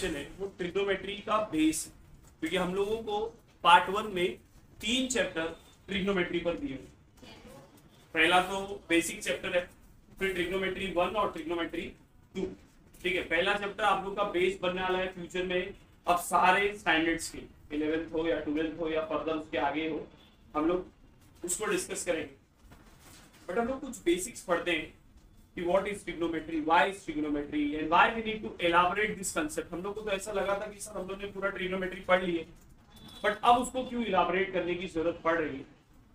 Question है वो trigonometry का बेस है, क्योंकि हम लोगों को पार्ट 1 में 3 चैप्टर ट्रिग्नोमेट्री पर दिए हैं। पहला तो बेसिक चैप्टर है, फिर ट्रिग्नोमेट्री 1 और ट्रिग्नोमेट्री 2। ठीक है, पहला चैप्टर आप लोग का बेस बनने वाला है फ्यूचर में। अब सारे स्टैंडर्ड्स के 11th हो या 12th हो या फर्दर उसके आगे हो, हम लोग उसको डिस्कस करेंगे। बट हम लोग कुछ बेसिक्स पढ़ते हैं कि what is trigonometry, why is trigonometry and why we need to elaborate this concept. हम लोग को तो ऐसा लगा था कि सर हम लोग ने पूरा ट्रिग्नोमेट्री पढ़ ली है, बट अब उसको क्यों इलाबोरेट करने की जरूरत पड़ रही है।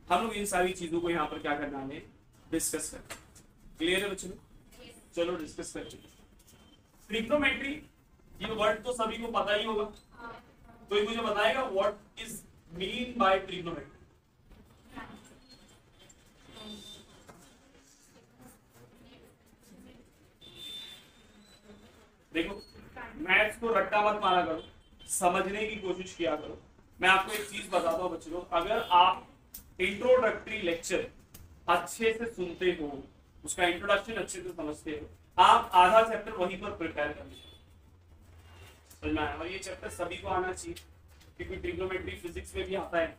हम लोग इन सारी चीजों को यहाँ पर क्या करना है, डिस्कस करना। क्लियर है बच्चों? चलो डिस्कस करते हैं। ट्रिग्नोमेट्री ये वर्ड तो सभी को पता ही होगा, तो मुझे बताएगा what is mean by trigonometry. देखो, मैथ्स को रट्टा मत मारा करो, समझने की कोशिश किया करो। मैं आपको एक चीज बताता हूँ बच्चों, अगर आप इंट्रोडक्टरी लेक्चर अच्छे से सुनते हो, उसका इंट्रोडक्शन अच्छे से समझते हो, आप आधा चैप्टर वहीं पर प्रिपेयर कर लीजिए। समझ में आया? और ये चैप्टर सभी को आना चाहिए, क्योंकि ट्रिग्नोमेट्री फिजिक्स में भी आता है,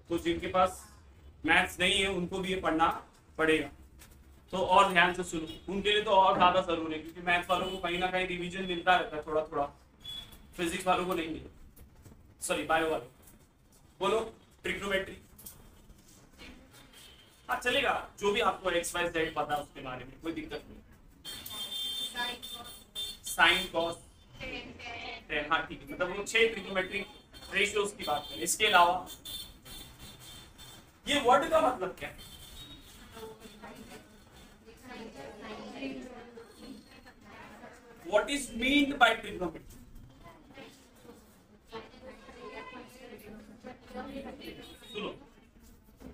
तो जिनके पास मैथ्स नहीं है उनको भी ये पढ़ना पड़ेगा। तो और ध्यान से सुनो, उनके लिए तो और ज्यादा जरूरी है, क्योंकि मैथ्स वालों को कहीं ना कहीं रिवीजन मिलता रहता है थोड़ा थोड़ा, फिजिक्स वालों को नहीं मिलता, सॉरी बायो वालों। बोलो ट्रिग्नोमेट्री। हाँ चलेगा, जो भी आपको एक्स वाई जेड पता है उसके बारे में कोई दिक्कत नहीं। साइन कॉस टेन, हाँ ठीक है, मतलब वो 6 ट्रिग्नोमेट्रिक रेशियोज की बात करें। इसके अलावा ये वर्ड का मतलब क्या है? What is meant by trigonometry? सुनो,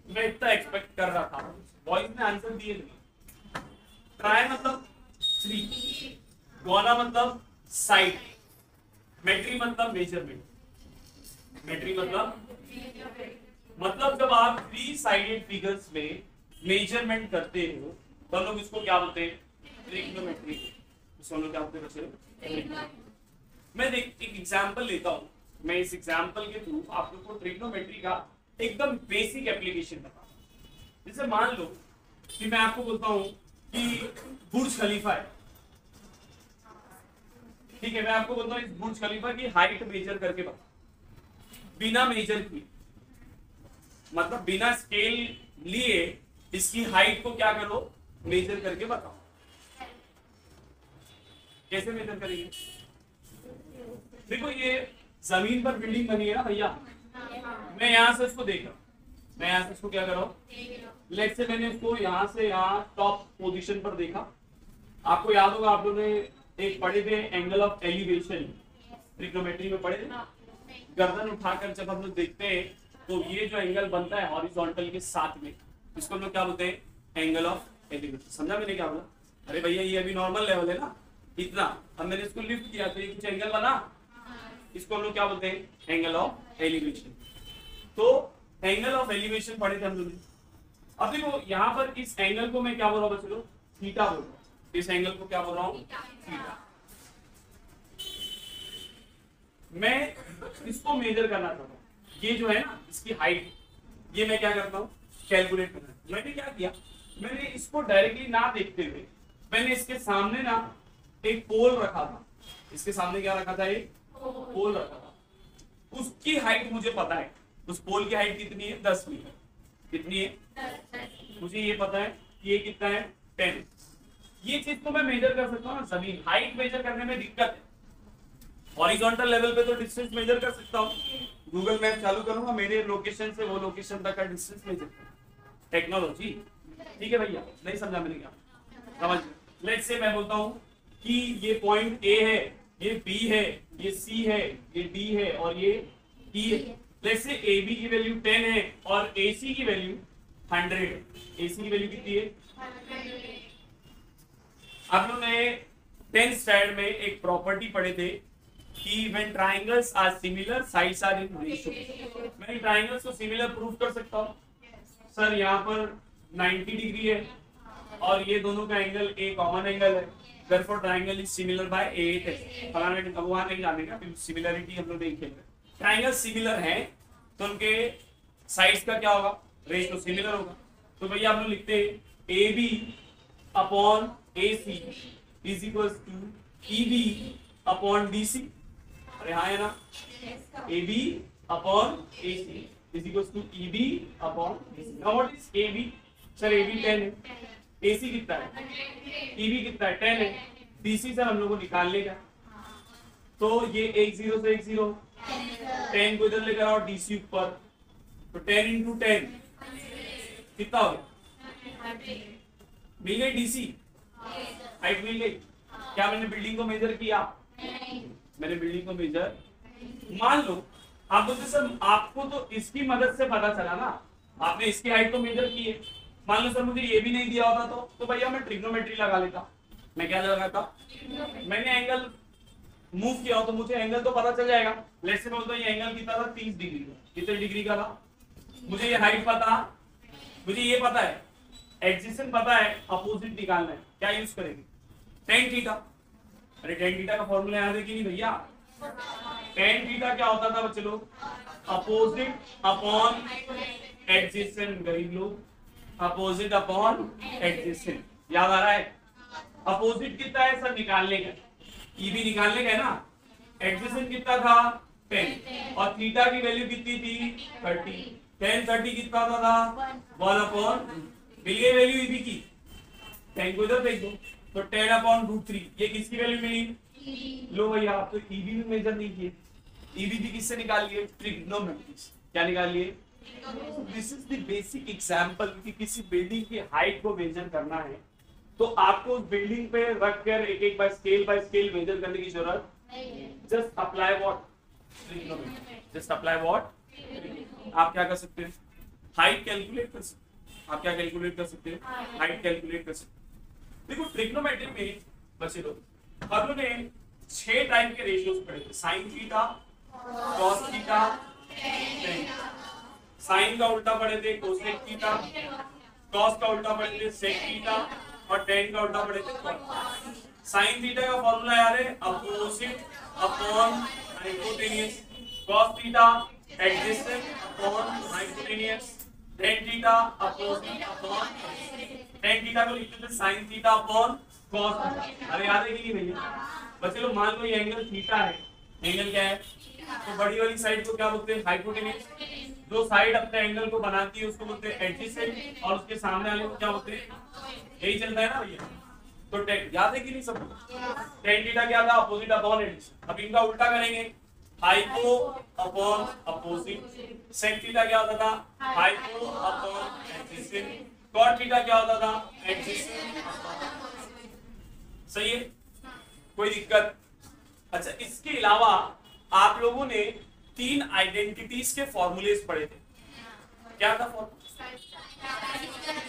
मैं इतना एक्सपेक्ट कर रहा था, बॉयज ने आंसर दिए नहीं। ट्राई मतलब 3, गोना मतलब साइड, मेट्री मतलब मेजरमेंट। मेट्री मतलब जब आप 3 साइडेड फिगर्स में मेजरमेंट करते हो तो हम लोग इसको क्या बोलते हैं? ट्रिग्नोमेट्री। क्या बोलते हैं? मैं एक एग्जांपल लेता हूँ, मैं इस एग्जांपल के थ्रू आप लोग को ट्रिग्नोमेट्री का एकदम बेसिक एप्लीकेशन बताऊँ। जैसे मान लो कि मैं आपको बोलता हूँ कि बुर्ज खलीफा है, ठीक है, मैं आपको बोलता हूँ इस बुर्ज खलीफा की हाइट मेजर करके बता, बिना मेजर की, मतलब बिना स्केल लिए इसकी हाइट को क्या करो, मेजर करके बताओ। कैसे मेजर करेंगे? देखो, ये जमीन पर बिल्डिंग बनी है ना भैया, मैं यहां से इसको देख रहा हूं, मैं यहां से इसको क्या कर रहा हूं, लेट से मैंने इसको यहां से यहां टॉप पोजीशन पर देखा। आपको याद होगा, आप लोगों ने एक पढ़े थे एंगल ऑफ एलिवेशन, ट्रिग्नोमेट्री में पढ़े थे ना। गर्दन उठाकर जब हम लोग देखते हैं तो ये जो एंगल बनता है हॉरिजॉन्टल के साथ में, इसको हम लोग क्या बोलते हैं? Angle of elevation. समझा मैंने क्या बोला? अरे भैया ये अभी नॉर्मल लेवल है ना इतना, अब मैंने इसको लिफ्ट किया तो ये कुछ एंगल बना, इसको हम लोग क्या बोलते हैं? Angle of elevation. तो एंगल ऑफ एलिवेशन पढ़े थे हम लोग। अब देखो यहाँ पर इस एंगल को मैं क्या बोल रहा हूँ बच्चों? थीटा बोल रहा हूँ। इस एंगल को क्या बोल रहा हूँ? थीटा। मैं इसको मेजर करना चाहता हूँ, ये जो है ना इसकी हाइट, ये मैं क्या करता हूँ? कैलकुलेट करना। मैंने क्या किया, मैंने इसको डायरेक्टली ना देखते हुए मैंने इसके सामने ना एक पोल रखा था। इसके सामने क्या रखा था? एक पोल रखा था। उसकी हाइट मुझे पता है, उस पोल की हाइट कितनी है? 10 मीटर। कितनी है? मुझे ये पता है कि ये कितना है? 10। ये चीज तो मैं मेजर कर सकता हूँ ना। जमीन हाइट मेजर करने में दिक्कत है, हॉरिजॉन्टल लेवल पे तो डिस्टेंस मेजर कर सकता हूँ। गूगल मैप चालू करूंगा, मेरे लोकेशन से वो लोकेशन तक का डिस्टेंस मेजर। टेक्नोलॉजी, ठीक है भैया? नहीं समझा मैंने क्या? समझ। लेट्स से मैं बोलता हूँ कि ये पॉइंट ए है, ये बी है, ये सी है, ये डी है और ये ई है। लेट्स से ए बी की वैल्यू 10 है और ए सी की वैल्यू 100 है। ए सी की वैल्यू कितनी है? आप लोगों ने 10th स्टैंडर्ड में एक प्रॉपर्टी पढ़े थे कि when triangles are similar sides are in ratio। मैं ट्राइंगल्स को सिमिलर प्रूफ कर सकता हूँ। सर यहाँ पर 90 डिग्री है और ये दोनों का एंगल ए कॉमन एंगल है, therefore triangle is similar by 8 फलाना अब वहां नहीं जानेगा, सिमिलरिटी हम लोग देखेंगे। ट्राइंगल सिमिलर है तो उनके साइड्स का क्या होगा, रेशियो सिमिलर होगा। तो भैया हम लोग लिखते हैं A B upon A C is equal to E B upon D C. अरे हाँ है ना, A B upon A C is equal to E B upon D C. Now what is A B? Sir A B 10 है, ए सी कितना है, E B कितना है 10 है, डी सी सर हम लोग को निकालने का। तो ये एक जीरो से एक जीरो, 10 को इधर लेकर आओ, डी सी ऊपर, तो 10 इंटू 10 कितना हो गया, मिल गई डीसी, हाइट मिल गई। क्या मैंने बिल्डिंग को मेजर किया? मैंने बिल्डिंग को मेजर, मान लो आप बोलते सर आपको तो इसकी मदद से पता चला ना, आपने इसकी हाइट तो मेजर की है। मान लो सर मुझे ये भी नहीं दिया होता तो भैया मैं ट्रिग्नोमेट्री लगा लेता। मैं क्या लगाता, मैंने एंगल मूव किया हो तो मुझे एंगल तो पता चल जाएगा। लेट्स से बोलता हूं ये एंगल कितना था, 30 डिग्री का। कितने डिग्री का था, मुझे ये हाइट पता, मुझे ये पता है, एडजेसेंट पता है, अपोजिट निकालना है। क्या यूज करेंगे, tan थीटा। अरे tan थीटा का फॉर्मूला याद है कि नहीं भैया? tan थीटा क्या होता था बच्चे लोग, अपोजिट अपॉन एडजेसेंट। गरीब लोग, अपोजिट अपॉन एडजेसेंट याद आ रहा है? अपोजिट कितना है सर, निकालने का, ई भी निकालने का है ना। एडजेसेंट कितना था 10 और थीटा की वैल्यू कितनी थी 30। tan 30 कितना था 1 अपॉन, मिल गई वैल्यू ईबी की, 10 को इधर फेंक दो तो 10 अपॉन √3। ये किसकी वैल्यू मिली? लो भैया आप तो ईबी भी मेजर नहीं किए, ईबी भी किससे निकाल लिए, ट्रिग्नोमेट्री। क्या निकाल लिए? This is the basic example कि किसी बिल्डिंग की हाइट को मेजर करना है तो आपको उस बिल्डिंग पे रख कर एक एक बाय स्केल मेजर करने की जरूरत नहीं। Just apply what, trigonometry. Just apply what, आप क्या कर सकते हैं, हाइट कैलकुलेट कर सकते हैं। आप क्या कैलकुलेट कर सकते हैं, हाइट कैलकुलेट कर सकते हैं। देखो ट्रिग्नोमेट्री में बच्चे लोग हम लोग ने 6 टाइप के रेशियोज पढ़े थे, sine theta, cos theta, sine का उल्टा पढ़े थे कोसेक थीटा, कॉस का उल्टा पढ़े थे सेक थीटा और tan का उल्टा पढ़े थे कॉस। साइन थीटा का फॉर्मूला याद है, opposite upon hypotenuse, cos theta adjacent upon hypotenuse, tan theta opposite upon, tan theta को लिखते थे sin theta upon cos theta. अरे याद है कि नहीं भैया? बच्चे लोग मान लो ये एंगल थीटा है, एंगल क्या है, तो बड़ी वाली साइड को क्या बोलते हैं, हाइपोटेन्यूज। जो साइड अपने एंगल को बनाती है उसको बोलते हैं एडजेसेंट और उसके सामने वाले को क्या बोलते हैं, यही चलता है ना भैया। तो tan याद है कि नहीं सबको? tan थीटा क्या था, अपोजिट अपॉन एडजेसेंट। अब इनका उल्टा करेंगे, hypo upon opposite. Sec theta क्या होता था, hypo upon adjacent. Cot theta क्या होता था, एडजेसेंट। सही है, कोई दिक्कत? अच्छा इसके अलावा आप लोगों ने 3 आइडेंटिटीज के फॉर्मूलेस पढ़े थे। क्या था formula,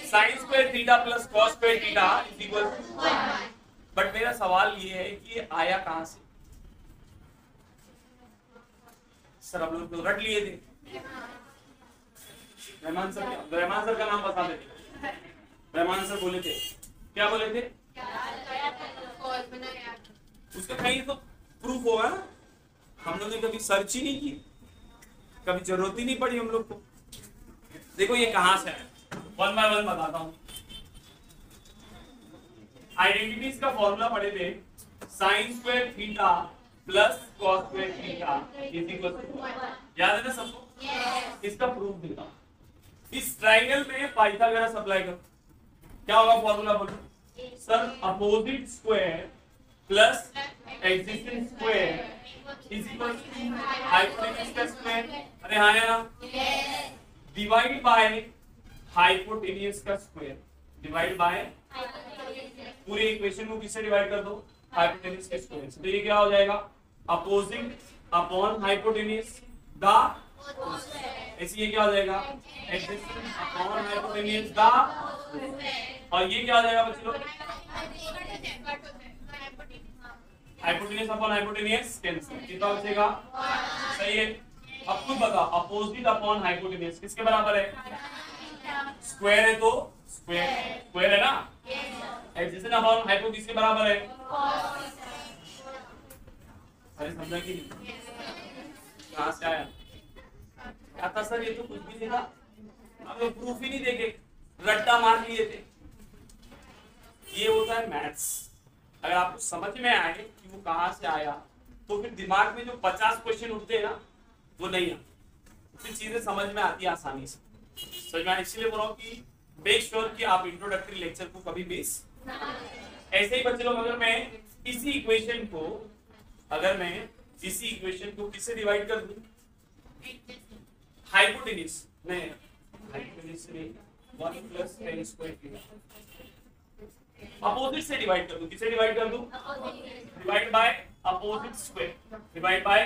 sine square theta plus cos square theta is equal to 1। But मेरा सवाल ये है कि ये आया कहां से? सर हम लोग तो रट लिए थे। रहमान सर का नाम बता देते। रहमान सर बोले थे, क्या बोले थे? उसका कहीं तो प्रूफ होगा ना, हम लोग ने कभी सर्च ही नहीं की, कभी जरूरत ही नहीं पड़ी हम लोग को। देखो ये कहां से है, 1 बाय 1 बताता हूं। आइडेंटिटीज का फॉर्मूला पढ़े थे, sine square theta plus cos square theta is equal to 1। याद है ना सबको? इसका प्रूफ देता हूं। इस ट्राइंगल में पाइथागोरस अप्लाई करो, क्या होगा फॉर्मूला बोलो sir, opposite square plus adjacent square is equal to hypotenuse का स्क्वायर। अरे हाँ या ना, डिवाइड बाय हाइपोटेन्यूज का स्क्वायर, डिवाइड बाय पूरे इक्वेशन को किससे डिवाइड कर दो, हाइपोटेन्यूज के स्क्वायर से। तो ये क्या हो जाएगा, अपोजिट अपॉन हाइपोटेन्यूज द, ऐसे ये क्या हो जाएगा, एडजेसेंट अपॉन हाइपोटेन्यूज द, और ये क्या हो जाएगा बच्चों, हाइपोटेन्यूज अपॉन हाइपोटेन्यूज कैंसिल, कितना बचेगा, सही है। अब खुद बताओ, अपोजिट अपॉन हाइपोटेन्यूज किसके बराबर है, स्क्वायर है तो स्क्वायर, स्क्वायर है ना, एडजेसेंट अपॉन हाइपो किसके बराबर है? अरे समझा कि नहीं? कहां से आया? क्या था सर, ये तो कुछ भी नहीं था, हम लोग प्रूफ ही नहीं देखे, रट्टा मार लिए थे। ये होता है मैथ्स। अगर आपको समझ में आए कि वो कहां से आया तो फिर दिमाग में जो 50 क्वेश्चन उठते हैं ना वो नहीं आते, फिर चीजें समझ में आती है आसानी से। समझ में, इसलिए बोल रहा हूँ कि मेक श्योर कि आप इंट्रोडक्टरी लेक्चर को कभी मिस। ऐसे ही बच्चे लोग, अगर मैं इसी इक्वेशन को किससे डिवाइड कर दूं? हाइपोटेन्यूज नहीं, हाइपोटेन्यूज से नहीं, 1 plus tan square theta. Opposite से डिवाइड कर दूं, किससे डिवाइड कर दूं? Divide by opposite square, divide by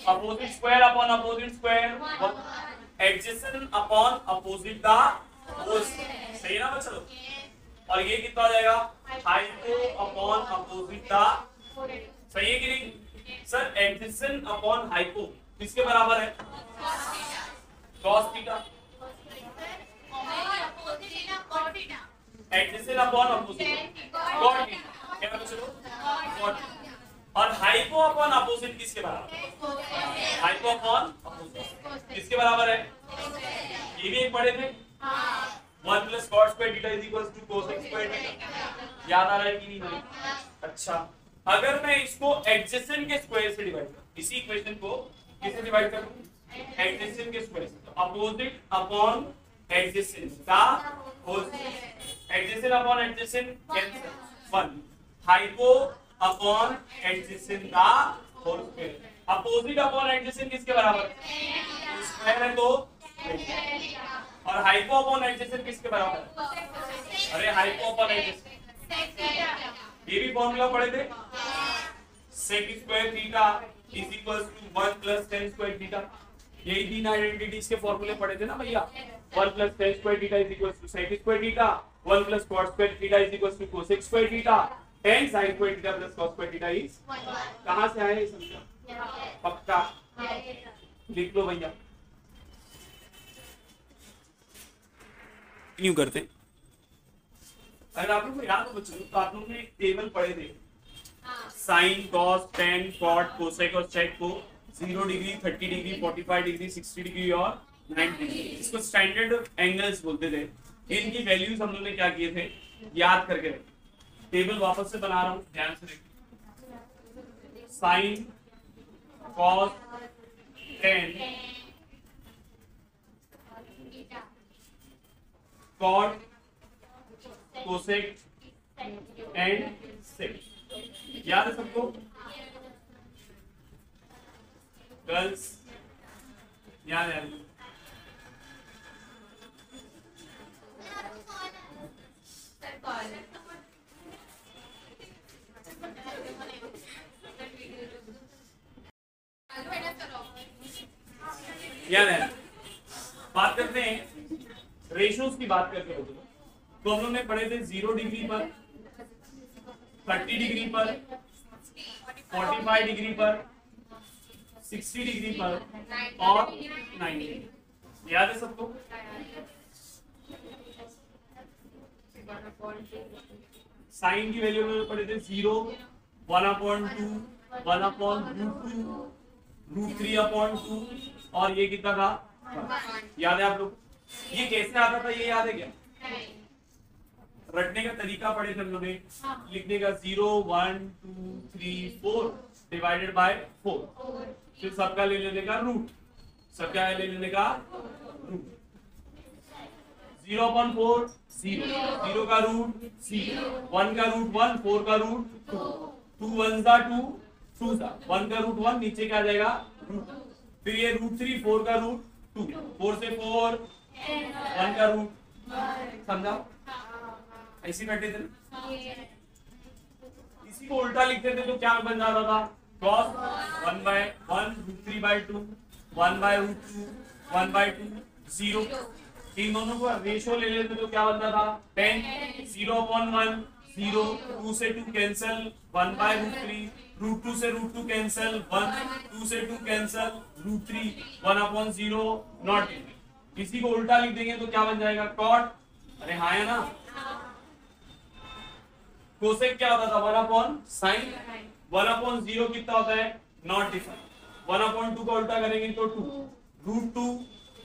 opposite square upon opposite square, adjacent upon opposite the whole. सही है ना बच्चों लोग? और ये कितना हो जाएगा? हाइपो अपॉन अपोजिट द, सही है कि नहीं सर? एडजेसेंट अपॉन हाइपो किसके बराबर है? cos theta. Adjacent upon opposite cot theta, क्या बच्चों? cot। और हाइपो अपॉन अपोजिट किसके बराबर? हाइपो अपॉन अपोजिट किसके बराबर है? ये भी एक पढ़े थे, 1 plus cot square theta is equal to cosec square theta. याद आ रहा है कि नहीं? अच्छा, अगर मैं इसको एडजेसेंट के स्क्वायर से डिवाइड करूं, इसी इक्वेशन को किससे डिवाइड करूं? एडजेसेंट के स्क्वायर से, तो अपोजिट अपॉन एडजेसेंट का whole, adjacent upon adjacent cancel 1, hypo upon adjacent का whole square. Opposite upon adjacent किसके बराबर? स्क्वायर है तो, और हाइपो अपॉन एडजेसेंट किसके बराबर? अरे हाइपो अपॉन एडजेसेंट, ये भी फॉर्मूला पढ़े थे, sec square theta is equal to 1 plus tan square theta. यही तीन आइडेंटिटीज के फॉर्मूले पढ़े थे ना भैया। 1 plus tan square theta is equal to sec square theta, 1 plus cot square theta is equal to cosec square theta, tan sin square theta plus cos square theta is, कहां से आया ये समझा? पक्का लिख लो भैया। न्यू करते, अगर आप लोग को याद हो बच्चों तो आप लोग ने एक टेबल पढ़े थे, sine cos tan cot cosec और सेक को 0 डिग्री 30 डिग्री 45 डिग्री 60 डिग्री और 90 डिग्री, इसको स्टैंडर्ड एंगल्स बोलते थे। इनकी वैल्यूज हम लोग ने क्या किए थे, याद करके रखे। टेबल वापस से बना रहा हूं, ध्यान से देखिए। Sine cos tan cot cosec and sec, याद है सबको? गर्ल्स याद है? याद है? बात करते हैं रेशियोज की, बात करते हैं तो हम लोग ने पढ़े थे 0 डिग्री पर, 30 डिग्री पर, 45 डिग्री पर, 60 डिग्री पर और 90। याद है सबको? साइन की वैल्यू में पढ़े थे 0, 1/2, 1/√2, √3/2 और ये कितना था? याद है आप लोग? ये कैसे आता था, ये याद है क्या? रटने का तरीका पढ़े थे हम लोग ने, लिखने का 0 1 2 3 4 डिवाइडेड बाय 4, फिर सबका ले लेने का रूट, सबका ले लेने का रूट। 0/4 0, 0 का रूट 0, 1 का रूट 1, 4 का रूट 2, 2 1 जा 2, 2 जा 1 का रूट 1, नीचे क्या आ जाएगा? रूट। फिर ये √3, 4 का रूट 2, 4 से 4 1 का रूट, समझा? ऐसी बैठे थे ना, इसी को उल्टा लिखते थे तो क्या बन जाता था? cos 1/1 √3/2 1/√2 1/2 0। इन दोनों को रेशियो ले लेते तो क्या बनता था? 10 0/1 0, 2 से 2 कैंसिल, 1/√3, √2 से √2 कैंसिल, 1, 2 से 2 कैंसिल, √3 1/0 नॉट। इसी को उल्टा लिख देंगे तो क्या बन जाएगा? cot, अरे हाँ है ना? कोसेक क्या होता था 1/sin 1/0 कितना होता है नॉट डिफाइंड 1/2 का उल्टा करेंगे तो 2 √2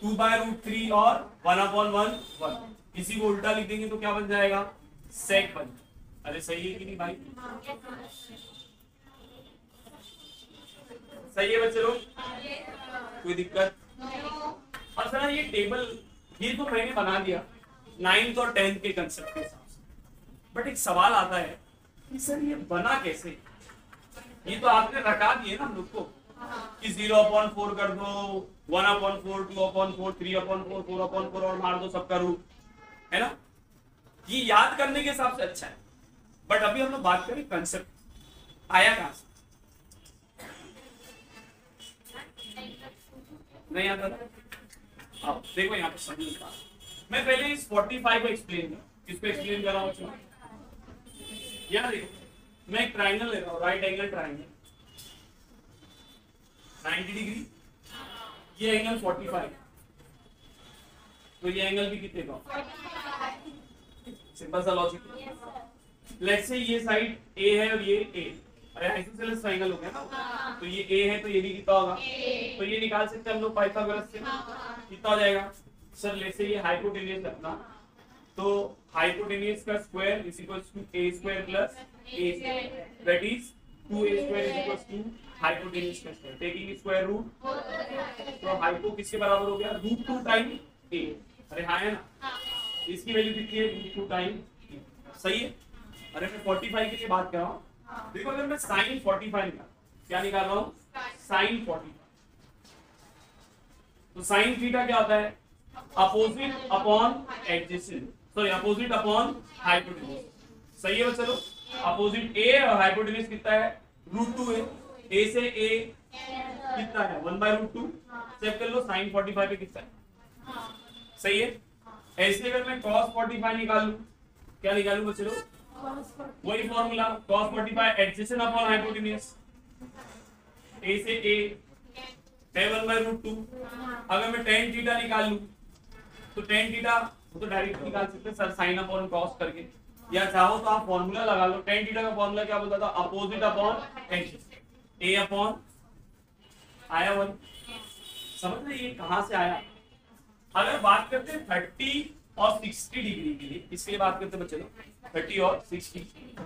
2/√3 और 1/1 1 इसी को उल्टा लिख देंगे तो क्या बन जाएगा सेक बन। अरे सही है कि नहीं भाई सही है बच्चे लोग कोई दिक्कत। और सर ये टेबल ये तो मैंने बना दिया 9th और 10th के कंसेप्ट के हिसाब से बट एक सवाल आता है कि सर ये बना कैसे। ये तो आपने रखा दिए ना हम लोग को कि 0/4 कर दो 1/4 2/4 3/4 4/4 और मार दो सबका रूट है ना। ये याद करने के हिसाब से अच्छा है बट अभी हम लोग बात करें कंसेप्ट आया कहां से नहीं आता था। अब देखो यहाँ पे समझ पा मैं पहले इस 45 को एक्सप्लेन किसको एक्सप्लेन कर रहा हूँ। यहाँ देखो मैं एक ट्राइंगल ले रहा हूँ राइट एंगल ट्राइंगल 90 डिग्री ये एंगल 45 तो ये एंगल भी कितने का सिंपल सा लॉजिक। लेट्स से ये साइड ए है और ये ए अरे आइसोसेलेस ट्रायंगल हो गया ना तो ये ए है तो ये भी कितना होगा तो ये निकाल सकते हैं हम लोग पाइथागोरस से कितना हो जाएगा सर लेट्स से ये हाइपोटेन्यूज रखना तो हाइपोटेन्यूज का square is equals to a square plus a square that is 2a square is equals to hypotenuse का स्क्वायर टेकिंग स्क्वायर रूट तो हाइपो किसके बराबर हो गया √2 टाइम a अरे हाँ है ना इसकी वैल्यू कितनी है √2 टाइम सही है। अरे मैं 45 के लिए बात कर रहा हूँ देखो अगर मैं sin 45 निकाल क्या निकाल रहा हूँ sin 45 तो sin थीटा क्या होता है opposite upon adjacent sorry opposite upon hypotenuse सही है चलो अपोजिट a और हाइपोटेन्यूज कितना है √2 है a से a कितना है 1/√2 चेक कर लो sin 45 पे कितना है सही है। ऐसे अगर मैं cos 45 निकालूं क्या निकालूं बच्चे लोग वही formula cos 45 adjacent upon hypotenuse a से a है 1/√2 अगर मैं tan थीटा निकाल लूं तो tan थीटा तो डायरेक्ट निकाल सकते हैं सर sin अपॉन cos करके या चाहो तो आप फॉर्मूला लगा लो tan थीटा का फॉर्मूला क्या बोलता था opposite upon adjacent a upon आया 1 समझ रहे ये कहां से आया। अगर बात करते हैं 30 और 60 डिग्री के लिए इसके लिए बात करते हैं बच्चे लोग 30 और 60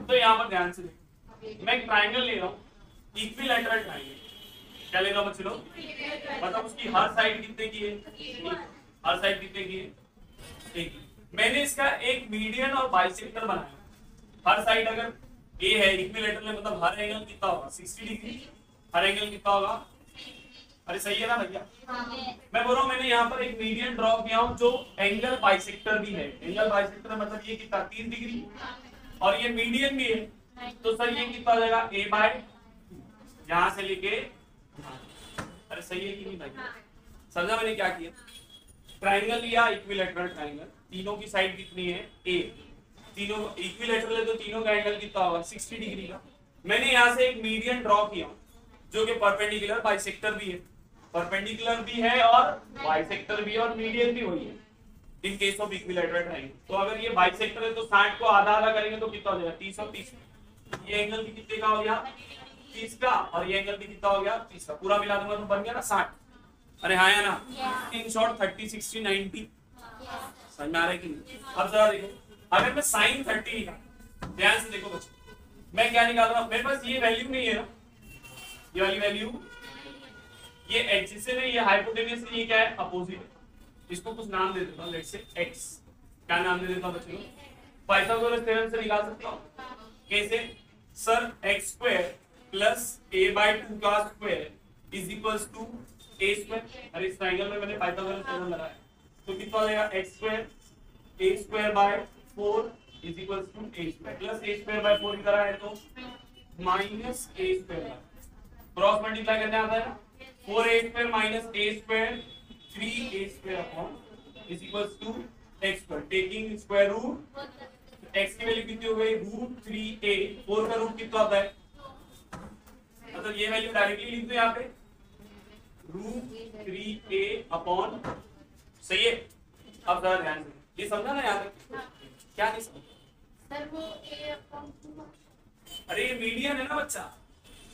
तो यहाँ पर ध्यान से देखो मैं एक ट्राइंगल ले रहा हूँ इक्विलैटरल ट्राइंगल क्या ले रहा हूँ बच्चे लोग मतलब उसकी हर साइड कितने की है हर साइड कितने की है एक मैंने इसका एक मीडियन और बाइसेक्टर बनाया हर साइड अगर ए है इक्विलैटरल मतलब हर एंगल कितना होगा 60 डिग्री हर एंगल कितना होगा अरे सही है ना भैया मैं बोल रहा हूँ मैंने यहाँ पर एक मीडियन ड्रॉ किया हूँ जो एंगल बाइसेक्टर भी है एंगल बाइसेक्टर मतलब ये कितना 3 डिग्री और ये मीडियन भी है तो सर ये कितना हो जाएगा a/2 यहाँ से लेके अरे सही है कि नहीं भाई समझा मैंने क्या किया ट्राइंगल लिया इक्विलैटरल ट्राइंगल तीनों की साइड कितनी है a तीनों इक्विलैटरल है तो तीनों का एंगल कितना होगा 60 डिग्री का मैंने यहाँ से एक मीडियन ड्रॉ किया जो कि परपेंडिकुलर बाइसेक्टर भी है परपेंडिकुलर भी है और बाइसेक्टर भी है और मीडियन भी वही है in case of equilateral triangle. तो अगर ये बाइसेक्टर है तो 60 को आधा आधा करेंगे तो कितना हो जाएगा 30 और 30 ये एंगल भी कितने का हो गया 30 का और ये एंगल भी कितना हो गया 30 का पूरा मिला दूंगा तो बन गया ना 60 अरे हाँ है ना इन शॉर्ट 30 60 90 समझ में आ रहा है कि नहीं। अब जरा देखो अगर मैं sin 30 निकाल ध्यान से देखो बच्चों मैं क्या निकाल रहा हूँ मेरे पास ये वैल्यू नहीं है ना ये वाली वैल्यू ये एडजेसेंट है ये हाइपोटेन्यूज है ये क्या है अपोजिट है इसको कुछ नाम दे देता हूं लेट्स से x क्या नाम दे देता हूं बच्चों पाइथागोरस थ्योरम से निकाल सकता हूं कैसे सर x² प्लस a/2 का square is equals to a²। अरे इस ट्रायंगल में मैंने पाइथागोरस थ्योरम लगाया तो कितना हो जाएगा x² a²/4 is equals to a² plus a²/4 इधर आए तो माइनस a² क्रॉस मल्टीप्लाई करने आता है ना 4a² minus a² 3a² upon is equals to x² taking square root x की वैल्यू कितनी हो गई √3a 4 का रूट कितना होता है मतलब ये वैल्यू डायरेक्टली लिख दो यहाँ पे √3a अपॉन सही है। अब जरा ध्यान से ये समझा ना यहाँ तक क्या नहीं समझा अरे ये मीडियन है ना बच्चा,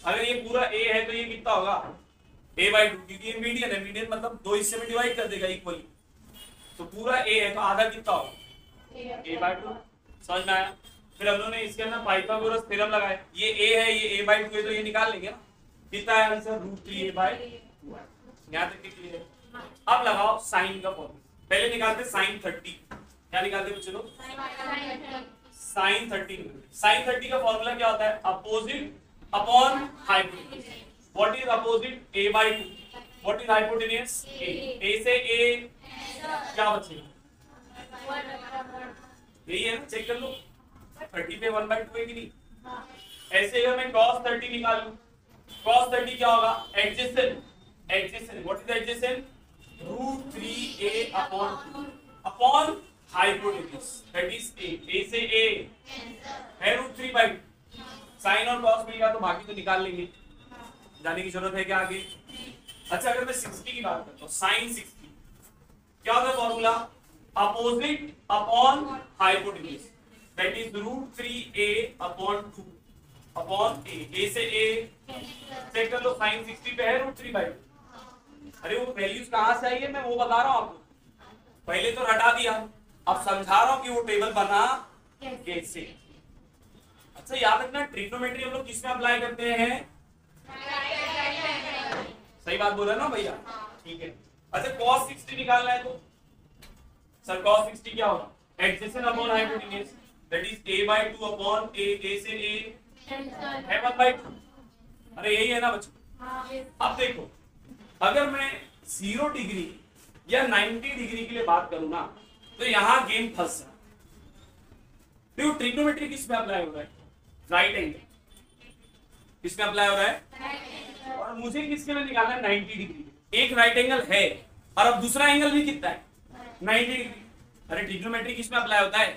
अगर ये पूरा a है तो ये कितना होगा a/2, क्योंकि ये मीडियन है, मीडियन मतलब दो हिस्से में डिवाइड कर देगा इक्वली, तो पूरा a है तो आधा कितना होगा a/2। समझ में आया? फिर हम लोगों ने इसके अंदर पाइथागोरस थ्योरम लगाया, ये a है ये a/2 है तो ये निकाल लेंगे ना, कितना है आंसर √3a/2। यहाँ तक क्लियर है? अब लगाओ साइन का फॉर्मूला, पहले निकालते साइन 30, क्या निकालते बच्चे लोग? साइन 30। साइन 30 का फॉर्मूला क्या होता है? Opposite upon hypotenuse. What is opposite? a/2। What is hypotenuse? a से a क्या बचेगा? यही है ना, चेक कर लो 30 पे 1/2 है कि नहीं? ऐसे अगर मैं cos 30 निकालूं, cos 30 क्या होगा? Adjacent. Adjacent what is adjacent? √3a upon hypotenuse, that is a से a है √3/2। साइन और cos मिल गया तो बाकी तो निकाल लेंगे, जाने की जरूरत है क्या आगे? अच्छा अगर मैं 60 की बात करता हूँ, साइन 60 क्या होता है formula? Opposite upon hypotenuse, that is √3a upon 2 upon a से a चेक कर लो, साइन 60 पे है √3/2। अरे वो वैल्यूज कहां से आई है मैं वो बता रहा हूं आपको, पहले तो हटा दिया, अब समझा रहा हूं कि वो टेबल बना कैसे। अच्छा याद रखना ट्रिग्नोमेट्री हम लोग किसमें अप्लाई करते हैं? सही बात बोल रहे ना भैया? ठीक है। अच्छा cos 60 निकालना है तो सर cos 60 क्या होगा? Adjacent upon hypotenuse, that is a/2 upon a से a है 1/2। अरे यही है ना बच्चों? अब देखो अगर मैं 0 डिग्री या 90 डिग्री के लिए बात करूं ना तो यहां गेम फंस जाए। देखो ट्रिग्नोमेट्री किस में अप्लाई हो रहा है? राइट एंगल किस में अप्लाई हो रहा है? और मुझे किसके लिए निकालना है? 90 डिग्री। एक राइट एंगल है और अब दूसरा एंगल भी कितना है? 90 डिग्री। अरे ट्रिग्नोमेट्री किस में अप्लाई होता है?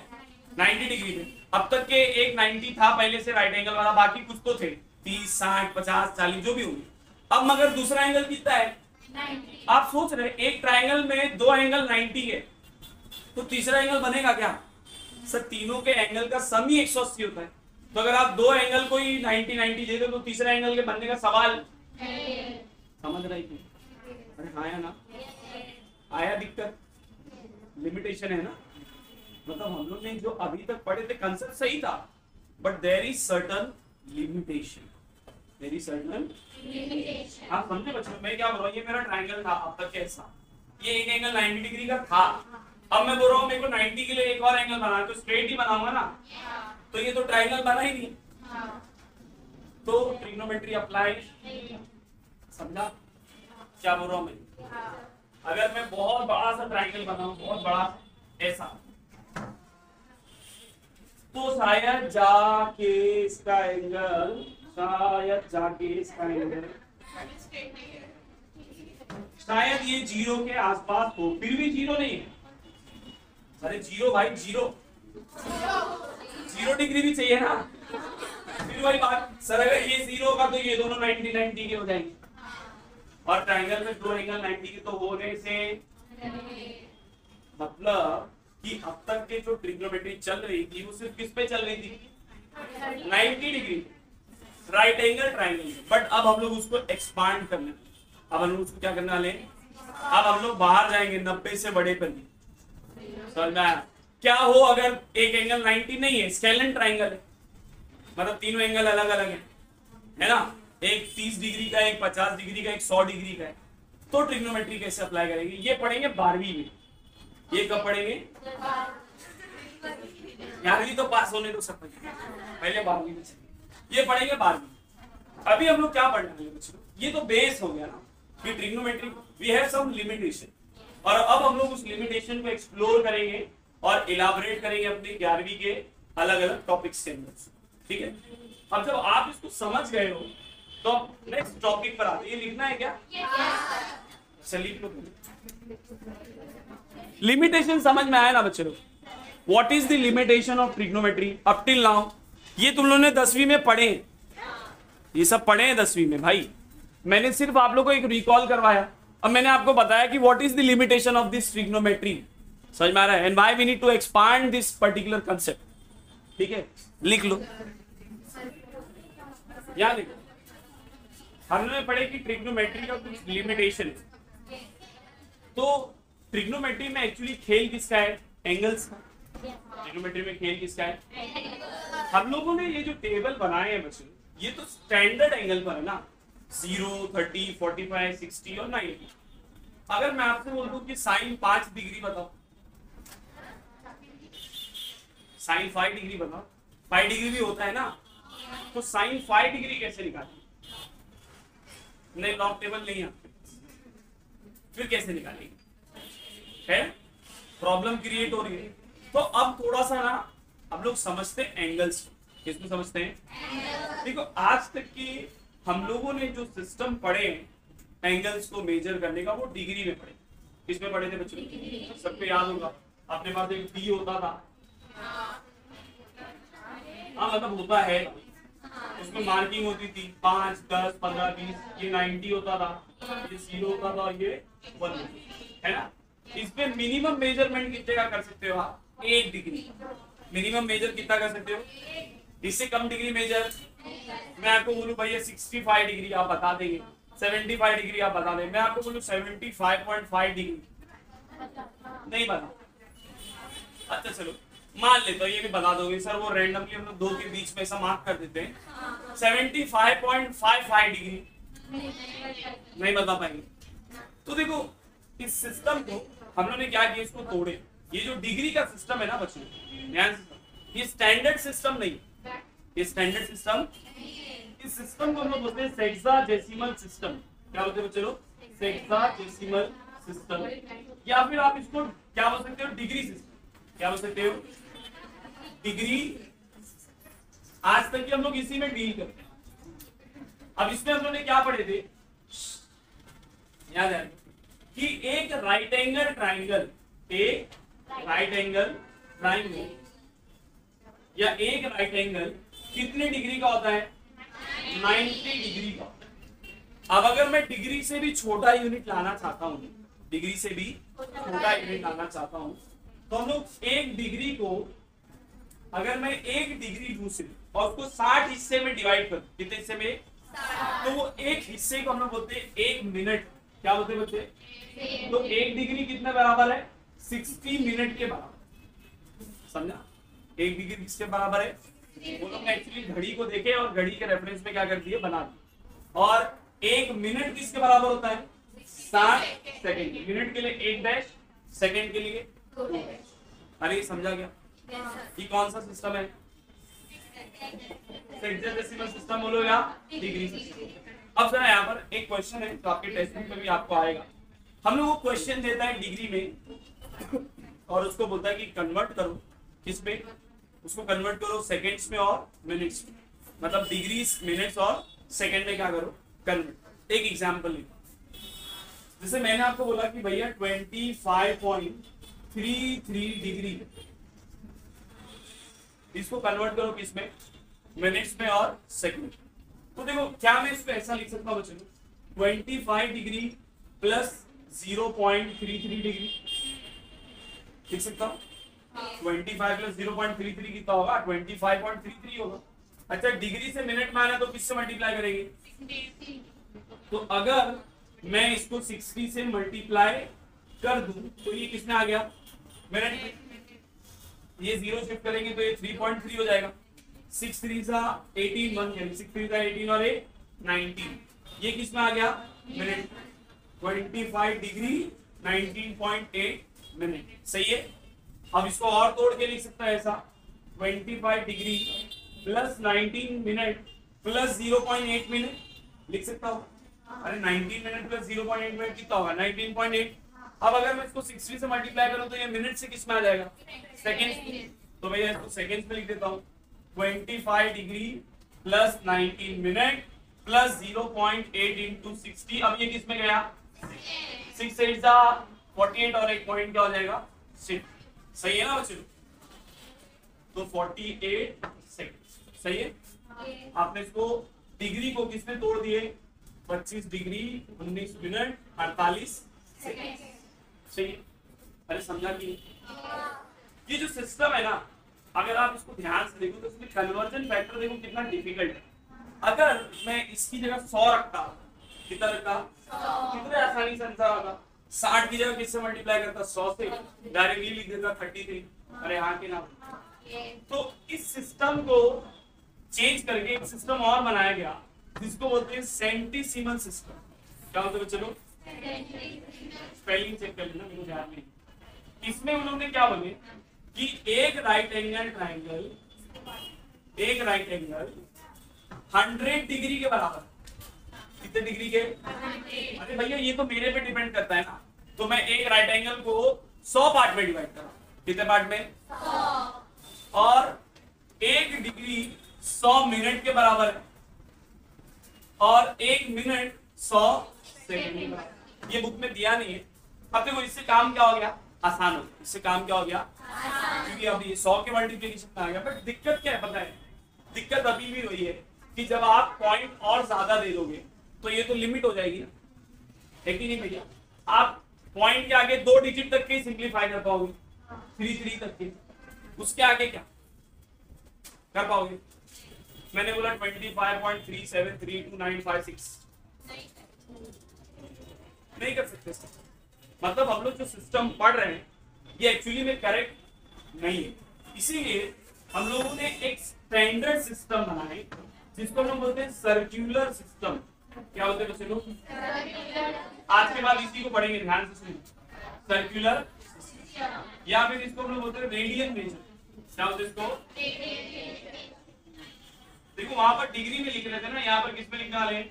90 डिग्री में। अब तक के एक 90 था पहले से राइट एंगल वाला, बाकी कुछ तो थे 30 60 50 40 जो भी होंगे। अब मगर दूसरा एंगल कितना है? 90। आप सोच रहे एक ट्राइंगल में दो एंगल 90 है तो तीसरा एंगल बनेगा क्या? सर तीनों के एंगल का सम ही 180 होता है, तो अगर आप दो एंगल को ही 90 90 दे दो तो तीसरा एंगल के बनने का सवाल समझ रहे थे? अरे हाँ या ना? आया दिक्कत? लिमिटेशन है ना, मतलब हम लोग ने जो अभी तक पढ़े थे कंसेप्ट सही था, but there is certain limitation. There is certain limitation. आप समझे बच्चों? मैं क्या बोल रहा हूँ, ये मेरा ट्रायंगल था अब तक कैसा, ये एक एंगल 90 डिग्री का था, अब मैं बोल रहा हूँ मेरे को 90 के लिए एक और एंगल बनाना है तो स्ट्रेट ही बनाऊंगा ना, तो ये तो ट्रायंगल बना ही नहीं, तो ट्रिग्नोमेट्री अप्लाई। समझा क्या बोल रहा हूँ मैं? अगर मैं बहुत बड़ा सा ट्रायंगल बनाऊं, बहुत बड़ा ऐसा, तो शायद जाके इसका एंगल, शायद ये 0 के आसपास हो, फिर भी 0 नहीं है। अरे 0 भाई 0 डिग्री भी चाहिए ना, फिर वही बात सर, अगर ये 0 होगा तो ये दोनों 90 90 के हो जाएंगे, और ट्रायंगल में दो एंगल 90 के तो होने से मतलब कि अब तक के जो ट्रिग्नोमेट्री चल रही थी वो सिर्फ किस पे चल रही थी? 90 degree right angle triangle. But अब हम लोग उसको एक्सपांड करने, अब हम लोग उसको क्या करने वाले? अब हम लोग बाहर जाएंगे 90 से बड़े करने। समझ में आया? क्या हो अगर एक एंगल 90 नहीं है, स्केलेन ट्रायंगल है, मतलब तीनों एंगल अलग अलग है ना, एक 30 डिग्री का, एक 50 डिग्री का, एक 100 डिग्री का है, तो ट्रिग्नोमेट्री कैसे अप्लाई करेंगे? ये पढ़ेंगे 12वीं में। ये कब पढ़ेंगे? 11वीं तो पास होने दो सब, पहले 12वीं में ये पढ़ेंगे 12वीं। अभी हम लोग क्या पढ़ने वाले बच्चों? ये तो बेस हो गया ना कि trigonometry we have some limitation, और अब हम लोग उस लिमिटेशन को एक्सप्लोर करेंगे और इलाबोरेट करेंगे अपने 11वीं के अलग अलग टॉपिक्स के अंदर। ठीक है, अब जब आप इसको समझ गए हो तो नेक्स्ट टॉपिक पर आते। ये लिखना है क्या? चलिए लिमिटेशन समझ में आया ना बच्चों? What is the limitation of trigonometry up till now? ये तुम लोगों ने 10वीं में पढ़े, ये सब पढ़े हैं 10वीं में भाई। मैंने सिर्फ आप लोगों को एक रिकॉल करवाया, अब मैंने आपको बताया कि what is the limitation of this trigonometry. समझ में आ रहा है? And why we need to expand this particular concept. ठीक है, लिख लो, याद लिखो। हमने पढ़े कि ट्रिग्नोमेट्री का कुछ लिमिटेशन है। तो ट्रिग्नोमेट्री में एक्चुअली खेल किसका है? एंगल्स का। ट्रिग्नोमेट्री में खेल किसका है? हम लोगों ने ये जो टेबल बनाए हैं बच्चों, ये तो स्टैंडर्ड एंगल पर है ना, 0, 30, 45, 60 और 90। अगर मैं आपसे बोल दूं कि साइन 5 डिग्री बताओ, साइन 5 डिग्री बताओ, 5 डिग्री भी होता है ना, तो साइन 5 डिग्री कैसे निकालें? नहीं, लॉग टेबल नहीं है, फिर कैसे निकालेंगे? है प्रॉब्लम क्रिएट हो रही है। तो अब थोड़ा सा ना हम लोग समझते हैं एंगल्स। किसमें समझते हैं? देखो, आज तक की हम लोगों ने जो सिस्टम पढ़े एंगल्स को मेजर करने का, वो डिग्री में पढ़े। किसमें पढ़े थे बच्चों? सबको याद होगा, अपने पास एक डी होता था। हाँ, मतलब होता है, उसमें मार्किंग होती थी 5, 10, 15, 20। ये 90 होता था, ये 0 होता था, ये 1 है ना। इसमें मिनिमम मेजरमेंट कितने का कर सकते हो आप? 8 डिग्री। मिनिमम मेजर कितना कर सकते हो? इससे कम डिग्री मेजर मैं आपको बोलूं भैया 65 डिग्री, आप बता देंगे। 75 डिग्री आप बता देंगे। मैं आपको बोलूं 75.5 डिग्री, नहीं बता। अच्छा चलो मान लेता हूं ये भी बता दोगे सर, वो रैंडमली हम लोग दो के बीच में ऐसा मार्क कर देते हैं। 75.55 डिग्री नहीं बता पाएंगे। तो देखो, इस सिस्टम को हम लोगों ने क्या किया, इसको तोड़े। ये जो डिग्री का सिस्टम है ना बच्चों, ये स्टैंडर्ड सिस्टम नहीं, ये स्टैंडर्ड सिस्टम, इस सिस्टम को हम लोग बोलते हैं सेक्साडेसिमल सिस्टम। क्या बोलते हैं बच्चों? सेक्साडेसिमल सिस्टम, या फिर आप इसको क्या बोल सकते हो? Degree system. क्या बोल सकते हो? डिग्री। आज तक की हम लोग इसी में डील करते हैं। अब इसमें हम लोग ने क्या पढ़े थे, याद है कि एक राइट एंगल ट्राइंगल, एक राइट एंगल ट्राइंगल या एक राइट एंगल कितने डिग्री का होता है? 90 डिग्री का। अब अगर मैं डिग्री से भी छोटा यूनिट लाना चाहता हूं, डिग्री से भी छोटा यूनिट लाना चाहता हूं, तो हम लोग एक डिग्री को, अगर मैं एक डिग्री लूं सिर्फ और उसको 60 हिस्से में डिवाइड कर, कितने हिस्से में? तो वो एक हिस्से को हम लोग बोलते हैं 1 मिनट। क्या बोलते हैं बच्चे? तो 1 डिग्री कितने बराबर है? 60 मिनट के बराबर। समझा? 1 डिग्री किसके बराबर है? वो लोग एक्चुअली घड़ी को देखे और घड़ी के रेफरेंस में क्या कर दिए, बना दिए। और 1 मिनट किसके बराबर होता है? 60 सेकंड। मिनट के लिए 1 डैश, सेकंड के लिए 2 डैश। अरे समझा क्या? ये कौन सा सिस्टम है? सेक्साडेसिमल सिस्टम बोलो या डिग्री सिस्टम। अब जरा यहाँ पर एक क्वेश्चन है तो आपके टेस्ट में भी आपको आएगा। हम लोग वो क्वेश्चन देता है डिग्री में और उसको बोलता है कि कन्वर्ट करो किसमें, उसको कन्वर्ट करो सेकंड्स में और मिनट्स में। मतलब डिग्री मिनट्स और सेकंड में क्या करो, कन्वर्ट। एक एग्जांपल लो, जैसे मैंने आपको बोला कि भैया 25.33 डिग्री, इसको कन्वर्ट करो किसमें, मिनट्स में और सेकंड। तो देखो क्या मैं इसको ऐसा लिख सकता हूँ बच्चों, 25 डिग्री प्लस 0.33 डिग्री लिख सकता हूँ। 25 प्लस 0.33 कितना होगा, 25.33 होगा। अच्छा डिग्री से मिनट में आना तो किससे मल्टीप्लाई करेंगे, तो अगर मैं इसको 60 से मल्टीप्लाई कर दूं तो ये किसमें आ गया, मिनट में। ये 0 शिफ्ट करेंगे तो ये 3.3 हो जाएगा। 6 3 सा 18, 6 3 सा 18 और 19, ये किसमें आ गया, मिनट। 25 डिग्री 19.8 मिनट, सही है। अब इसको और तोड़ के लिख सकता है ऐसा, 25 degree plus 19 minute plus 0.8 minute लिख सकता हूँ। अरे 19 मिनट प्लस 0.8 मिनट कितना होगा, 19.8। अब अगर मैं इसको 60 से मल्टीप्लाई करूं तो ये मिनट से किस में आ जाएगा, सेकंड। तो भैया इसको सेकंड्स में लिख देता हूँ, 25 degree plus 19 minute plus 0.8 into 60। अब ये किस में गया, 6 8 सा 48 और एक पॉइंट क्या हो जाएगा, 6। सही है ना बच्चों, तो 48 सेकंड, सही है। आपने इसको डिग्री को किसने तोड़ दिए, 25 डिग्री 19 मिनट 48 सेकंड, सही है। अरे समझा कि ये जो सिस्टम है ना, अगर आप इसको ध्यान से देखो तो इसमें कन्वर्जन फैक्टर देखो कितना डिफिकल्ट है। अगर मैं इसकी जगह 100 रखता, कितना रखता, कितने आसानी से आंसर आता। 60 की जगह किससे मल्टीप्लाई करता, 100 से, डायरेक्टली लिख देता 33। अरे हाँ कि ना। तो इस सिस्टम को चेंज करके एक सिस्टम और बनाया गया जिसको बोलते हैं सेंटीसिमल सिस्टम। क्या होता है चलो स्पेलिंग चेक कर लेना, मेरे को ध्यान नहीं। इसमें उन्होंने क्या बोले कि एक राइट एंगल ट्राइंगल 100 डिग्री के बराबर। कितने डिग्री के? अरे भैया ये तो मेरे पे डिपेंड करता है ना। तो मैं एक राइट एंगल को 100 पार्ट में डिवाइड कर रहा हूं। कितने पार्ट में? 100। और 1 डिग्री 100 मिनट के बराबर है और 1 मिनट 100 सेकंड के बराबर। ये बुक में दिया नहीं है। अब देखो इससे काम क्या हो गया, आसान हो गया। इससे काम क्या हो गया, क्योंकि अब ये 100 के मल्टीप्लिकेशन में आ गया। बट दिक्कत क्या है पता है? दिक्कत अभी भी वही है कि जब आप पॉइंट और ज्यादा दे दोगे तो ये तो लिमिट हो जाएगी ना, है कि नहीं भैया? आप पॉइंट के आगे 2 डिजिट तक के सिंप्लीफाई कर पाओगे, 3 तक के। उसके आगे क्या कर पाओगे? मैंने बोला 25.37329556 नहीं कर सकते। मतलब हम लोग जो सिस्टम पढ़ रहे हैं ये एक्चुअली में करेक्ट नहीं है। इसीलिए हम लोगों ने एक स्टैंडर्ड सिस्टम बनाए जिसको हम बोलते हैं सर्कुलर सिस्टम। क्या बोलते हैं बच्चे लोग? आज के बाद इसी को पढ़ेंगे, ध्यान से सुनिए। सर्कुलर या फिर इसको हम लोग बोलते हैं रेडियन मेजर। क्या बोलते हैं इसको? देखो वहां पर डिग्री में लिख रहे थे ना, यहाँ पर किस में लिखना है?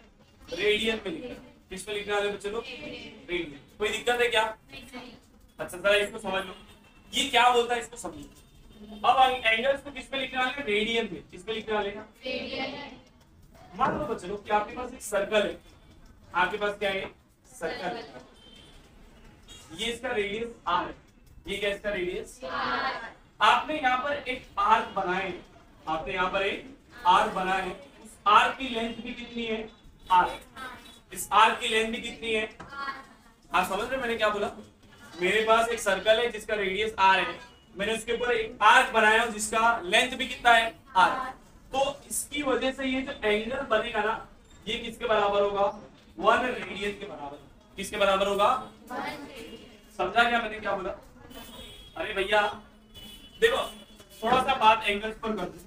रेडियन में लिखना है। किस में लिखना है बच्चे लोग? रेडियन। कोई दिक्कत है क्या? अच्छा जरा इसको समझ लो, ये क्या बोलता है इसको समझो। अब एंगल्स को किस पे लिखने वाले? रेडियन में। किस पे लिखने वाले? रेडियन। मान लो बच्चे लोग कि आपके पास एक सर्कल है। आपके पास क्या है? सर्कल है। ये इसका रेडियस r है। ये क्या इसका रेडियस? आपने यहाँ पर एक आर्क बनाए। आपने यहाँ पर एक आर्क बनाए। उस आर्क की लेंथ भी कितनी है? r। इस आर्क की लेंथ भी कितनी है? आप समझ रहे मैंने क्या बोला? मेरे पास एक सर्कल है जिसका रेडियस r है। मैंने उसके ऊपर एक आर्क बनाया हूं जिसका लेंथ भी कितना है? r। तो इसकी वजह से ये जो एंगल बनेगा ना, ये किसके बराबर होगा? 1 रेडियन के बराबर। किसके बराबर होगा? 1। समझा क्या मैंने क्या बोला? अरे भैया देखो थोड़ा सा बात एंगल्स पर कर दो।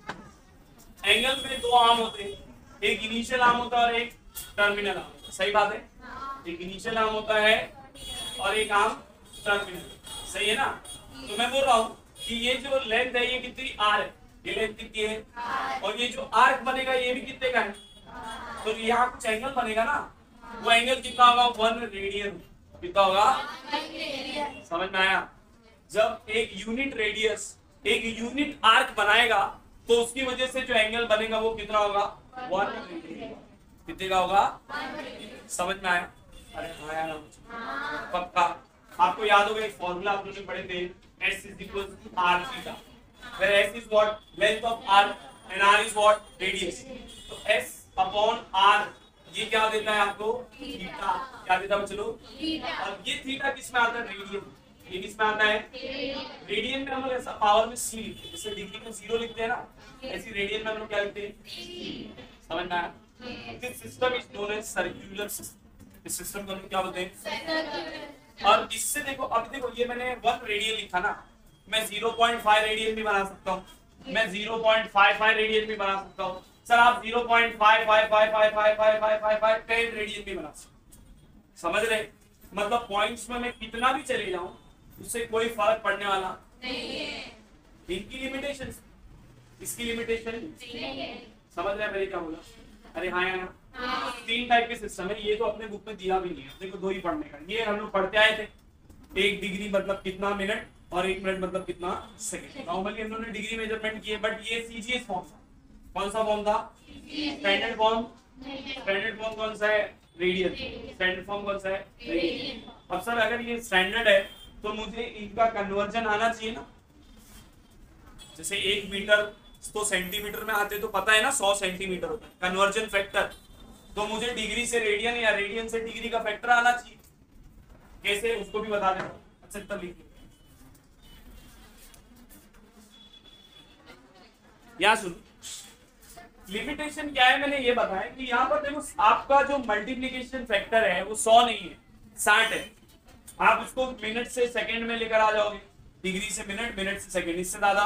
एंगल में 2 आर्म होते हैं, एक इनिशियल आर्म होता है और एक टर्मिनल आर्म होता है। सही बात है? एक इनिशियल आर्म होता है और एक आर्म टर्मिनल। सही है ना? तो मैं बोल रहा हूँ कि ये जो लेंथ है ये कितनी r है, ये लेंथ कितनी है, और ये जो आर्क बनेगा ये भी कितने का है? तो यहाँ कुछ एंगल बनेगा ना, वो एंगल कितना होगा? 1 रेडियन। कितना होगा? 1 रेडियन। समझ में आया? जब एक यूनिट रेडियस एक यूनिट आर्क बनाएगा तो उसकी वजह से जो एंगल बनेगा वो कितना होगा? 1 रेडियन। कितने का होगा? 1 रेडियन। समझ में आया? अरे आया ना? पक्का। आपको याद होगा एक फॉर्मूला आप लोगों ने पढ़े थे, S is equal to r theta, where S is what? Length of arc and r is what? Radius. तो S upon r ये क्या देता है आपको? थीटा। क्या देता है चलो? थीटा। और ये थीटा किस में आता है? रेडियन। ये किस में आता है? रेडियन में हम लोग ऐसा पावर में c लिखते हैं, जैसे डिग्री में 0 लिखते हैं ना, ऐसी रेडियन में हम लोग क्या लिखते हैं? समझ में आया? This system is known as circular system. इस सिस्टम को हम क्या बोलते हैं? और इससे देखो, अब देखो ये मैंने 1 रेडियन लिखा ना, मैं 0.5 रेडियन भी बना सकता हूँ, मैं 0.55 रेडियन भी बना सकता हूँ। सर आप 0.55555555 10 रेडियन भी बना सकते। समझ रहे? मतलब पॉइंट्स में मैं कितना भी चले जाऊं उससे कोई फर्क पड़ने वाला नहीं है। इनकी लिमिटेशन, इसकी लिमिटेशन नहीं है। समझ रहे मेरे क्या बोला? अरे हाँ यार, 3 टाइप के सिस्टम है। ये तो अपने बुक में दिया भी नहीं है, अपने को 2 ही पढ़ने का। ये हम लोग पढ़ते आए थे, 1 डिग्री मतलब कितना मिनट और 1 मिनट मतलब कितना सेकंड। नॉर्मली हम लोगों ने डिग्री मेजरमेंट किए, बट ये सीजीएस फॉर्म था। कौन सा फॉर्म था? Standard form. स्टैंडर्ड फॉर्म कौन सा है? रेडियन। स्टैंडर्ड फॉर्म कौन सा है? रेडियन। अब सर अगर ये स्टैंडर्ड है तो मुझे इनका कन्वर्जन आना चाहिए ना। जैसे 1 मीटर तो सेंटीमीटर में आते तो पता है ना 100 सेंटीमीटर होता है कन्वर्जन फैक्टर। तो मुझे डिग्री से रेडियन या रेडियन से डिग्री का फैक्टर आना चाहिए। कैसे उसको भी बता देता हूँ। अच्छा तब लिखिए यहाँ सुनो, लिमिटेशन क्या है मैंने ये बताया कि यहाँ पर देखो आपका जो मल्टीप्लीकेशन फैक्टर है वो 100 नहीं है, 60 है। आप उसको मिनट से सेकंड में लेकर आ जाओगे, डिग्री से मिनट, मिनट से सेकंड, इससे ज्यादा।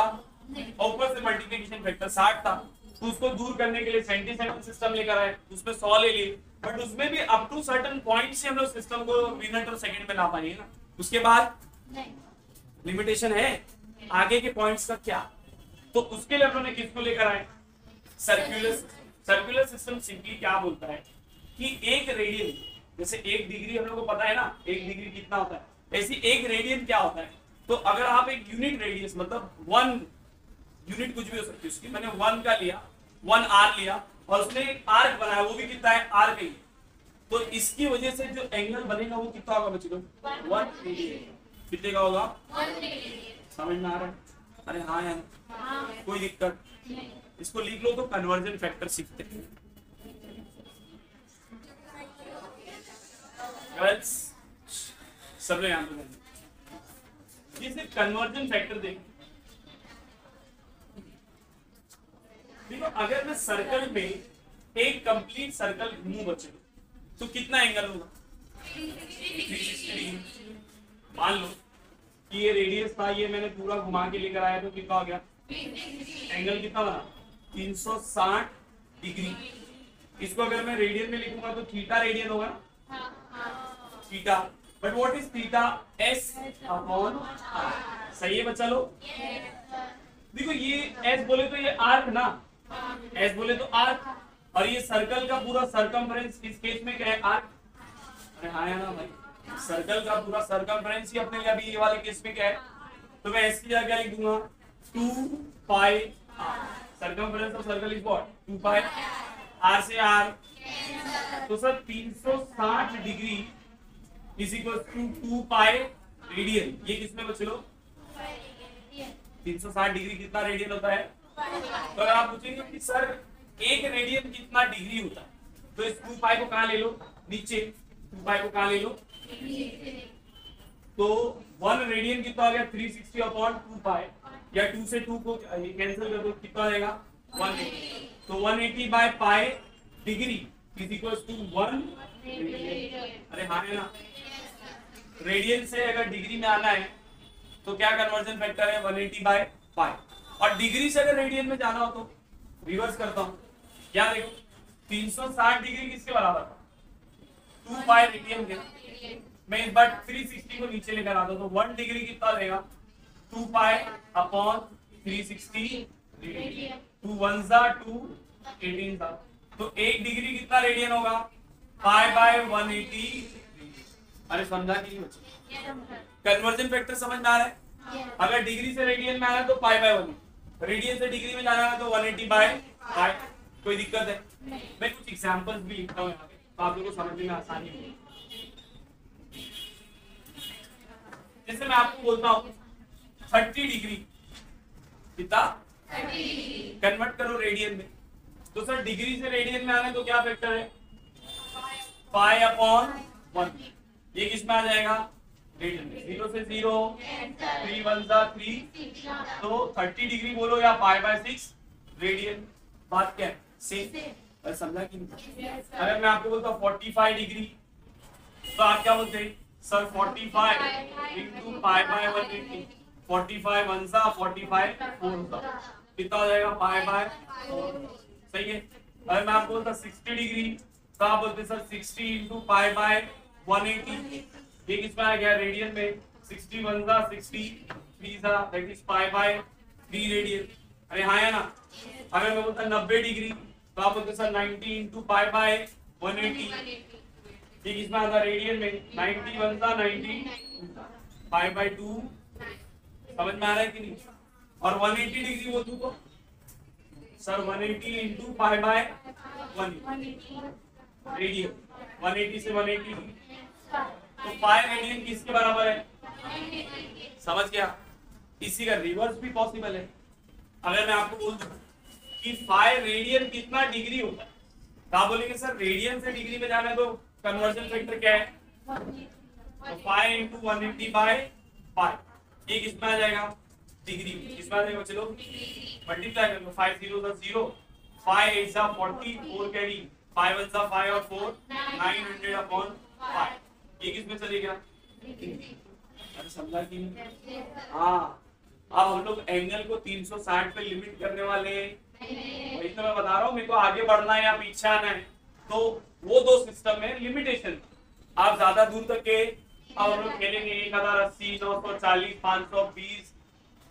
ऊपर से मल्टीप्लीकेशन फैक्टर 60 था, तो उसको दूर करने के लिए 77 सिस्टम लेकर आए, उसमें 100 ले लिए, बट उसमें भी अप टू सर्टेन पॉइंट से हम लोग सिस्टम को मिनट और सेकंड में ला पाएंगे ना, उसके बाद लिमिटेशन है। आगे के पॉइंट्स का क्या, तो उसके लिए उन्होंने किसको लेकर आए, सर्कुलर। सर्कुलर सिस्टम सिंपली क्या बोलता है कि एक रेडियन, जैसे 1 डिग्री हम लोग को पता है ना 1 डिग्री कितना होता है, ऐसी 1 रेडियन क्या होता है। तो अगर आप एक यूनिट रेडियस मतलब 1 यूनिट कुछ भी हो सकती है उसकी, मैंने 1 का लिया, 1 आर लिया और उसने एक आर्क बनाया, वो भी कितना है आर का ही, तो इसकी वजह से जो एंगल बनेगा वो कितना होगा बच्चों, 1 रेडियन। कितने का होगा, समझ में आ रहा है? अरे हाँ यार, कोई दिक्कत, इसको लिख लो तो कन्वर्जन फैक्टर सीखते हैं। गर्ल्स सब लोग यहाँ पे, ये सिर्फ कन्वर्जन फैक्टर देखो। अगर मैं सर्कल में एक कंप्लीट सर्कल घूमूं बच्चे तो कितना एंगल होगा, 360 डिग्री। मान लो कि ये रेडियस था, ये मैंने पूरा घुमा के लेकर आया तो कितना हो गया, एंगल कितना बना, 360 डिग्री। इसको अगर मैं रेडियन में लिखूंगा तो थीटा रेडियन होगा ना, theta. But what is theta, S upon R. सही है बच्चा लोग? देखो ये एस बोले तो ये आर्क ना, एस बोले तो आर्क, और ये सर्कल का पूरा सरकमफ्रेंस इस केस में क्या है, आर्क। अरे हाँ ना भाई, सर्कल का पूरा सरकमफ्रेंस ही अपने लिए अभी ये वाले केस में क्या है, तो मैं एस की जगह क्या लिख दूंगा, 2 pi r. Circumference of circle is what, 2 pi r से आर। तो sir 360 degree is equal to 2 pi radian. ये किसमें बच्चे लोग, 360 डिग्री कितना रेडियन होता है। तो अगर आप पूछेंगे कि सर 1 रेडियन कितना डिग्री होता है, तो इस 2 पाई को कहां ले लो, नीचे, 2 पाई को कहां ले लो, तो 1 रेडियन कितना हो गया, 360 अपॉन 2 पाई, या 2 से 2 को कैंसिल कर दो, कितना आएगा 180। तो 180 by pi degree is equal to 1 radian. अरे हाँ है ना, रेडियन से अगर डिग्री में आना है तो क्या कन्वर्जन फैक्टर है, 180 बाय पाई। और डिग्री से अगर रेडियन में जाना हो तो रिवर्स करता हूं, क्या देखो 360 डिग्री किसके बराबर था, 2 पाई रेडियन के। मैं इस बार 360 को नीचे लेकर आता हूं, तो 1 डिग्री कितना देगा, 2 पाई अपॉन 360 रेडियन। 2 1 जा 2 18 था, तो 1 डिग्री कितना रेडियन होगा, पाई बाय 180। अरे समझा कि नहीं बच्चे, कन्वर्जन फैक्टर समझ में आ रहा है। अगर डिग्री से रेडियन में आना है तो पाई बाय 1, रेडियन से डिग्री में जाना है तो 180 बाय पाई। कोई दिक्कत है? मैं कुछ एग्जांपल्स भी लिखता हूं यहाँ पे तो आप लोगों को समझने में आसानी होगी। जैसे मैं आपको बोलता हूं 30 डिग्री कितना, कन्वर्ट करो रेडियन में, तो सर डिग्री से रेडियन में आना है तो क्या फैक्टर है, पाई अपॉन 1। ये किस में आ जाएगा, रेडियन में। 0 से 0, 3 1 जा 3, तो 30 डिग्री बोलो या पाई बाय 6 रेडियन। बात क्या है, सेम। समझा कि नहीं? अगर मैं आपको बोलता हूँ 45 डिग्री तो आप क्या बोलते हैं, सर 45 इंटू पाई बाय 180। 45 1 जा 45 4 जा, कितना हो जाएगा, पाई बाय 4। सही है। अगर मैं आपको बोलता 60 डिग्री तो आप बोलते सर 60 इंटू पाई बाय 180। ये किसमें आ गया, रेडियन में। 60 1 जा 60, 3 जा that is pi by 3 radian. अरे हाँ है ना। अगर मैं बोलता 90 डिग्री तो आप बोलते सर 90 इंटू पाई बाय 180। ये किसमें आता है, रेडियन में। 90 1 जा 90, पाई बाय 2। समझ में आ रहा है कि नहीं? और 180 डिग्री बोल दूं तो sir 180 into pi by 1 radian. 180 से 180, तो पाई रेडियन किसके बराबर है, समझ गया? इसी का रिवर्स भी पॉसिबल है। अगर मैं आपको बोल दूं कि पाई रेडियन कितना डिग्री होता है तो आप बोलेंगे सर रेडियन से डिग्री में जाना है तो कन्वर्जन फैक्टर क्या है, तो पाई इंटू 180 बाय पाई। ये किसमें आ जाएगा, डिग्री। इस बार देखो चलो मल्टीप्लाई कर लो, 5 0 0, 5 8 40, 4 कैरी, 5 1 5 और 4 900 अपॉन 5। ये किस में चलेगा? अरे समझा कि नहीं? हाँ, अब हम लोग एंगल को 360 पे लिमिट करने वाले हैं। वही तो मैं बता रहा हूँ, मेरे को आगे बढ़ना है या पीछे आना है, तो वो दो सिस्टम में लिमिटेशन। आप ज्यादा दूर तक के अब हम लोग खेलेंगे 1080, 940, 520,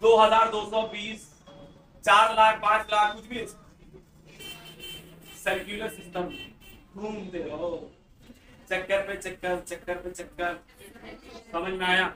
2220, 4 लाख, 5 लाख, कुछ भी सर्कुलर सिस्टम घूमते रहो, चक्कर पे चक्कर, चक्कर पे चक्कर। समझ में आया?